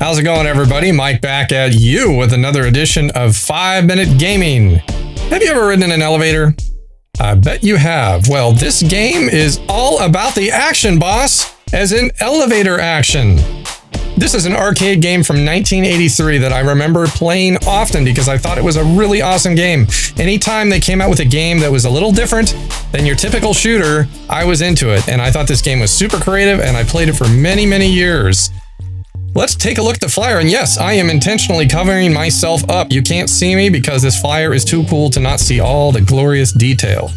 How's it going, everybody? Mike back at you with another edition of 5 Minute Gaming. Have you ever ridden in an elevator? I bet you have. Well, this game is all about the action, boss, as in elevator action. This is an arcade game from 1983 that I remember playing often because I thought it was a really awesome game. Anytime they came out with a game that was a little different than your typical shooter, I was into it, and I thought this game was super creative, and I played it for many, many years. Let's take a look at the flyer, and yes, I am intentionally covering myself up. You can't see me because this flyer is too cool to not see all the glorious detail.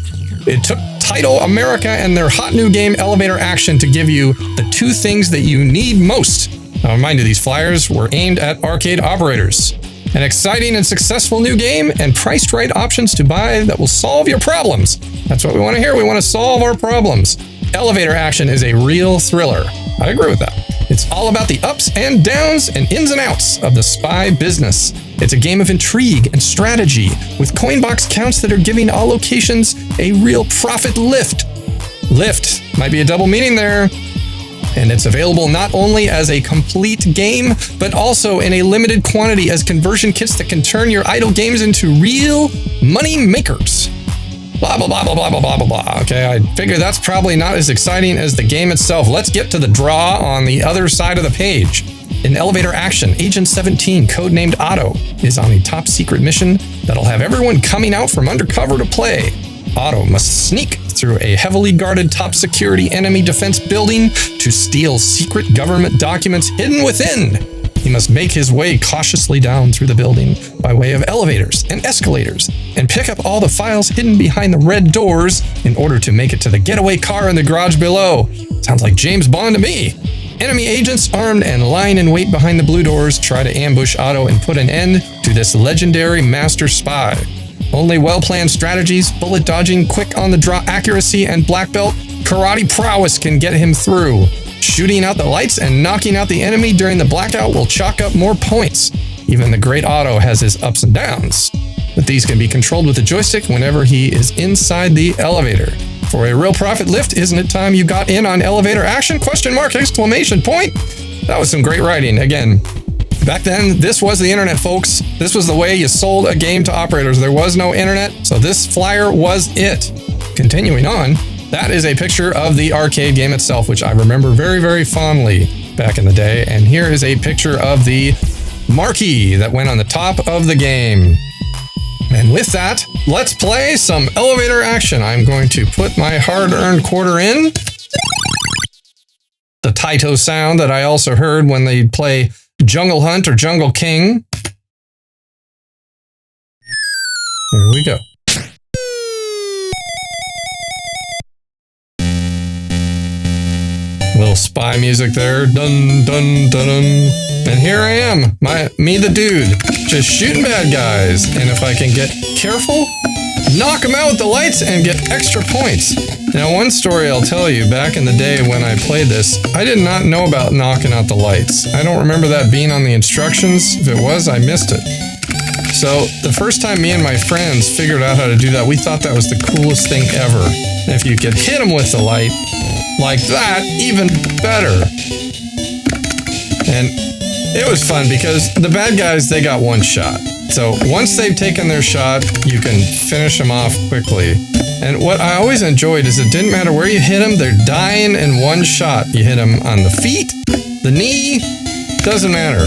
It took Title America and their hot new game Elevator Action to give you the two things that you need most. Now, remind you, these flyers were aimed at arcade operators. An exciting and successful new game and priced right options to buy that will solve your problems. That's what we want to hear. We want to solve our problems. Elevator Action is a real thriller. I agree with that. It's all about the ups and downs and ins and outs of the spy business. It's a game of intrigue and strategy with coin box counts that are giving all locations a real profit lift. Lift might be a double meaning there. And it's available not only as a complete game, but also in a limited quantity as conversion kits that can turn your idle games into real money makers. Blah, blah, blah, blah, blah, blah, blah, blah, blah. Okay, I figure that's probably not as exciting as the game itself. Let's get to the draw on the other side of the page. In Elevator Action, Agent 17, codenamed Otto, is on a top secret mission that'll have everyone coming out from undercover to play. Otto must sneak through a heavily guarded top security enemy defense building to steal secret government documents hidden within. He must make his way cautiously down through the building by way of elevators and escalators and pick up all the files hidden behind the red doors in order to make it to the getaway car in the garage below. Sounds like James Bond to me. Enemy agents armed and lying in wait behind the blue doors try to ambush Otto and put an end to this legendary master spy. Only well-planned strategies, bullet dodging, quick on-the-draw accuracy, and black belt karate prowess can get him through. Shooting out the lights and knocking out the enemy during the blackout will chalk up more points. Even the great Otto has his ups and downs, but these can be controlled with a joystick whenever he is inside the elevator. For a real profit lift, isn't it time you got in on Elevator Action? Question mark, exclamation point. That was some great writing. Again, back then, this was the internet, folks. This was the way you sold a game to operators. There was no internet, so this flyer was it. Continuing on, that is a picture of the arcade game itself, which I remember very, very fondly back in the day. And here is a picture of the marquee that went on the top of the game. And with that, let's play some Elevator Action. I'm going to put my hard-earned quarter in. The Taito sound that I also heard when they play Jungle Hunt or Jungle King. Here we go. Little spy music there. Dun, dun, dun, dun. And here I am, me the dude, just shooting bad guys. And if I can get careful, knock them out with the lights and get extra points. Now, one story I'll tell you, back in the day when I played this, I did not know about knocking out the lights. I don't remember that being on the instructions. If it was, I missed it. So the first time me and my friends figured out how to do that, we thought that was the coolest thing ever. And if you could hit them with the light, like that, even better. And it was fun because the bad guys, they got one shot. So once they've taken their shot, you can finish them off quickly. And what I always enjoyed is it didn't matter where you hit them, they're dying in one shot. You hit them on the feet, the knee, doesn't matter.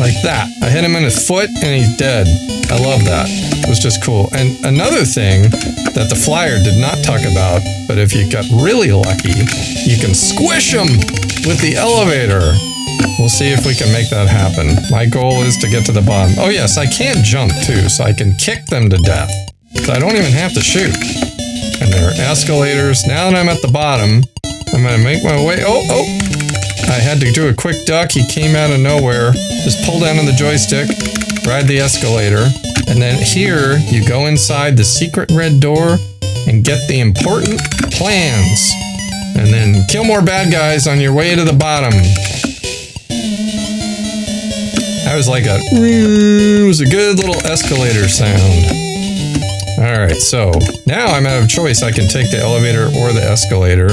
Like that. I hit him in his foot and he's dead. I love that. It was just cool. And another thing that the flyer did not talk about, but if you got really lucky, you can squish them with the elevator. We'll see if we can make that happen. My goal is to get to the bottom. Oh yes, I can jump too, so I can kick them to death. So I don't even have to shoot. And there are escalators. Now that I'm at the bottom, I'm going to make my way. Oh! I had to do a quick duck. He came out of nowhere. Just pull down on the joystick, ride the escalator, and then here you go inside the secret red door and get the important plans. And then kill more bad guys on your way to the bottom. That was like it was a good little escalator sound. Alright, so now I'm out of choice. I can take the elevator or the escalator.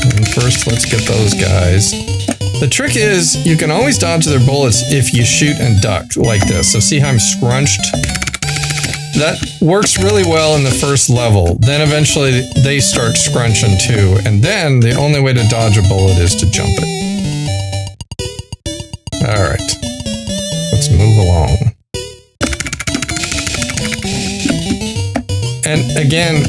And first, let's get those guys. The trick is you can always dodge their bullets if you shoot and duck like this. So see how I'm scrunched? That works really well in the first level. Then eventually they start scrunching too. And then the only way to dodge a bullet is to jump it. All right, let's move along. And again,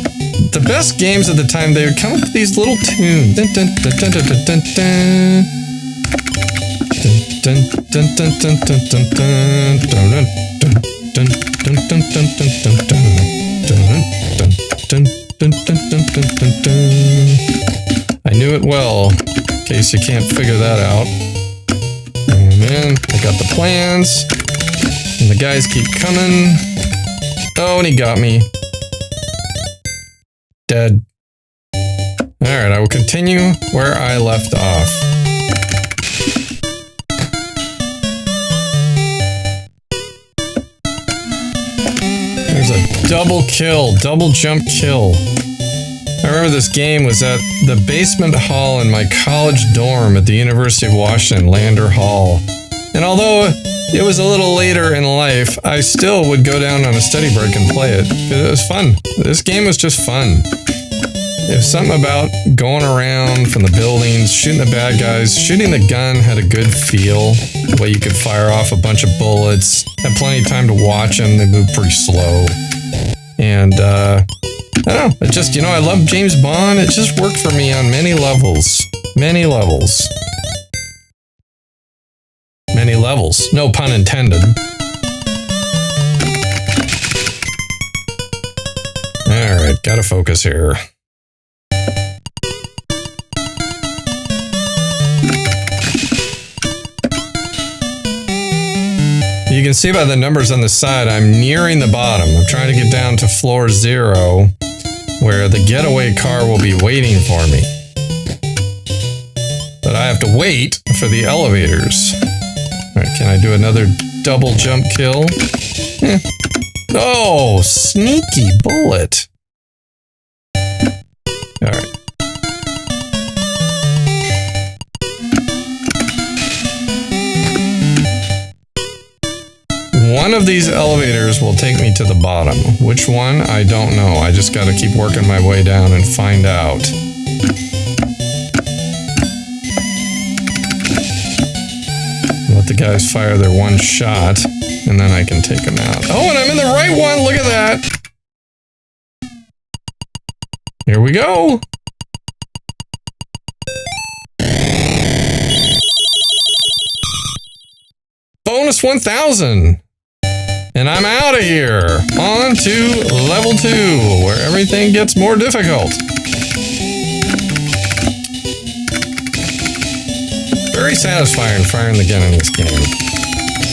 the best games at the time, they would come up with these little tunes. Dun, dun, dun, dun, dun, dun, dun, dun. Dun, dun, dun, dun, dun, dun, dun, dun, dun, dun, dun, dun, dun, dun, dun, dun, dun, dun. I knew it well, in case you can't figure that out. And then I got the plans, and the guys keep coming. Oh, and he got me. Dead. Alright, I will continue where I left off. There's a double kill, double jump kill. I remember this game was at the basement hall in my college dorm at the University of Washington, Lander Hall. And although it was a little later in life, I still would go down on a study break and play it, because it was fun. This game was just fun. There's something about going around from the buildings, shooting the bad guys. Shooting the gun had a good feel, the way you could fire off a bunch of bullets. Had plenty of time to watch them, they move pretty slow. And, I don't know, it just, I love James Bond. It just worked for me on many levels. Many levels. Many levels. No pun intended. Alright, gotta focus here. You can see by the numbers on the side, I'm nearing the bottom. I'm trying to get down to floor 0, where the getaway car will be waiting for me. But I have to wait for the elevators. All right, can I do another double jump kill? Oh, sneaky bullet. All right. One of these elevators will take me to the bottom. Which one? I don't know. I just gotta keep working my way down and find out. Let the guys fire their one shot, and then I can take them out. Oh, and I'm in the right one! Look at that! Here we go! Bonus 1,000! And I'm out of here! On to level 2, where everything gets more difficult. Very satisfying firing the gun in this game.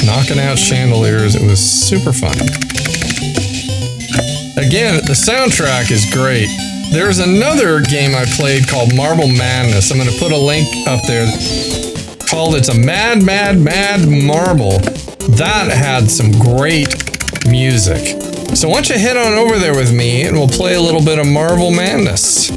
Knocking out chandeliers, it was super fun. Again, the soundtrack is great. There's another game I played called Marble Madness. I'm going to put a link up there called It's a Mad, Mad, Mad Marble. That had some great music. So why don't you head on over there with me and we'll play a little bit of Marble Madness.